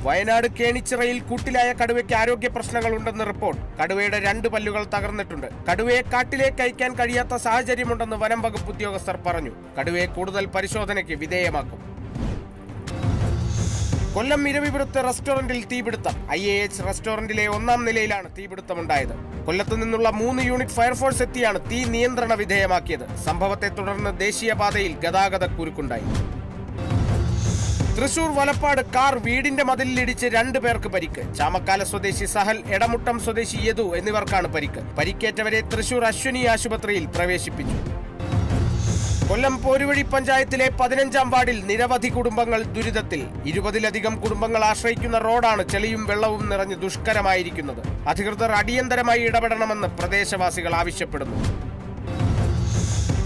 വയനാട് കേണിച്ചിറയിൽ കൂട്ടിലായ കടുവയ്ക്ക് ആരോഗ്യ പ്രശ്നങ്ങളുണ്ടെന്ന് റിപ്പോർട്ട്. കടുവയുടെ 2 പല്ലുകൾ തകർന്നിട്ടുണ്ട്. കടുവയെ കാട്ടിലേക്ക് അയക്കാൻ കഴിയാത്ത സാഹചര്യമുണ്ടെന്ന് വനം വകുപ്പ് ഉദ്യോഗസ്ഥർ പറഞ്ഞു. കടുവയെ കൂടുതൽ പരിശോധനയ്ക്ക് വിധേയമാക്കും. കൊല്ലം ഇരവിപുരത്ത് റെസ്റ്റോറന്റിൽ തീപിടുത്തം. IAH റെസ്റ്റോറന്റിലെ 1-ാം നിലയിലാണ് തീപിടുത്തമുണ്ടായത്. കൊല്ലത്തു നിന്നുള്ള 3 യൂണിറ്റ് ഫയർഫോഴ്സ് എത്തിയാണ് തീ നിയന്ത്രണ വിധേയമാക്കിയത്. സംഭവത്തെ തുടർന്ന് ദേശീയപാതയിൽ ഗതാഗത കുരുക്കുണ്ടായി. തൃശൂർ വലപ്പാട് കാർ വീടിന്റെ മതിലിലിടിച്ച് 2 പേർക്ക് പരിക്ക്. ചാമക്കാല സ്വദേശി സഹൽ, എടമുട്ടം സ്വദേശി യദു എന്നിവർക്കാണ് പരിക്ക്. പരിക്കേറ്റവരെ തൃശൂർ അശ്വിനി ആശുപത്രിയിൽ പ്രവേശിപ്പിച്ചു. കൊല്ലം പോരുവഴി പഞ്ചായത്തിലെ 15-ാം വാർഡിൽ നിരവധി കുടുംബങ്ങൾ ദുരിതത്തിൽ. 20-ലധികം കുടുംബങ്ങൾ ആശ്രയിക്കുന്ന റോഡാണ് ചെളിയും വെള്ളവും നിറഞ്ഞ് ദുഷ്കരമായിരിക്കുന്നത്. അധികൃതർ അടിയന്തരമായി ഇടപെടണമെന്ന് പ്രദേശവാസികൾ ആവശ്യപ്പെടുന്നു.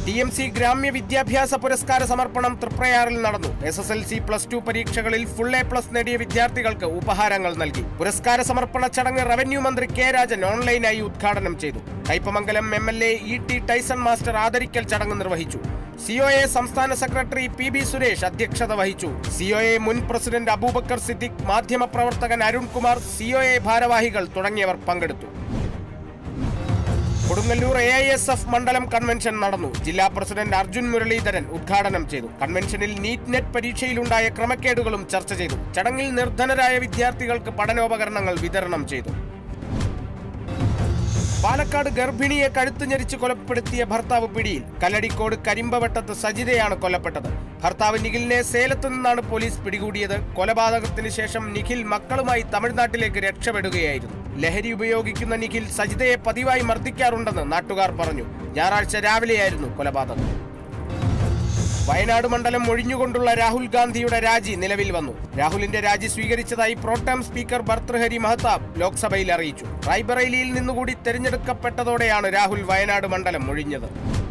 TMC ഗ്രാമ്യ വിദ്യാഭ്യാസ പുരസ്കാര സമർപ്പണം തൃപ്രയാറിൽ നടന്നു. SSLC +2 പരീക്ഷകളിൽ ഫുൾ A+ നേടിയ വിദ്യാർത്ഥികൾക്ക് ഉപഹാരങ്ങൾ നൽകി. പുരസ്കാര സമർപ്പണ ചടങ്ങ് റവന്യൂ മന്ത്രി K രാജൻ ഓൺലൈനായി ഉദ്ഘാടനം ചെയ്തു. Kaipamangalam MLA ET Taison master ആദരിക്കൽ ചടങ്ങ് നിർവഹിച്ചു. COA സംസ്ഥാന സെക്രട്ടറി PB സുരേഷ് അധ്യക്ഷത വഹിച്ചു. COA മുൻ പ്രസിഡന്റ് അബൂബക്കർ സിദ്ദിഖ്, മാധ്യമപ്രവർത്തകൻ അരുൺകുമാർ, COA ഭാരവാഹികൾ തുടങ്ങിയവർ പങ്കെടുത്തു. കൊടുങ്ങല്ലൂർ AISF മണ്ഡലം കൺവെൻഷൻ നടന്നു. ജില്ലാ പ്രസിഡന്റ് അർജുൻ മുരളീധരൻ ഉദ്ഘാടനം ചെയ്തു. കൺവെൻഷനിൽ നീറ്റ് പരീക്ഷയിലുണ്ടായ ക്രമക്കേടുകളും ചർച്ച ചെയ്തു. ചടങ്ങിൽ നിർധനരായ വിദ്യാർത്ഥികൾക്ക് പഠനോപകരണങ്ങൾ വിതരണം ചെയ്തു. പാലക്കാട് ഗർഭിണിയെ കഴുത്ത് ഞെരിച്ച് കൊലപ്പെടുത്തിയ ഭർത്താവ് പിടിയിൽ. കല്ലടിക്കോട് കരിമ്പവട്ടത്ത് സജിതയാണ് കൊല്ലപ്പെട്ടത്. ഭർത്താവ് നിഖിലിനെ സേലത്ത് നിന്നാണ് പോലീസ് പിടികൂടിയത്. കൊലപാതകത്തിന് ശേഷം നിഖിൽ മക്കളുമായി തമിഴ്നാട്ടിലേക്ക് രക്ഷപ്പെടുകയായിരുന്നു. ലഹരി ഉപയോഗിക്കുന്ന നിഖിൽ സജിതയെ പതിവായി മർദ്ദിക്കാറുണ്ടെന്ന് നാട്ടുകാർ പറഞ്ഞു. ഞായറാഴ്ച രാവിലെയായിരുന്നു കൊലപാതകം. വയനാട് മണ്ഡലം ഒഴിഞ്ഞുകൊണ്ടുള്ള രാഹുൽ ഗാന്ധിയുടെ രാജി നിലവിൽ വന്നു. രാഹുലിന്റെ രാജി സ്വീകരിച്ചതായി പ്രോട്ടം സ്പീക്കർ ഭർതൃഹരി മഹതാബ് ലോക്സഭയിൽ അറിയിച്ചു. റായ്ബറേലിയിൽ നിന്നുകൂടി തെരഞ്ഞെടുക്കപ്പെട്ടതോടെയാണ് രാഹുൽ വയനാട് മണ്ഡലം ഒഴിഞ്ഞത്.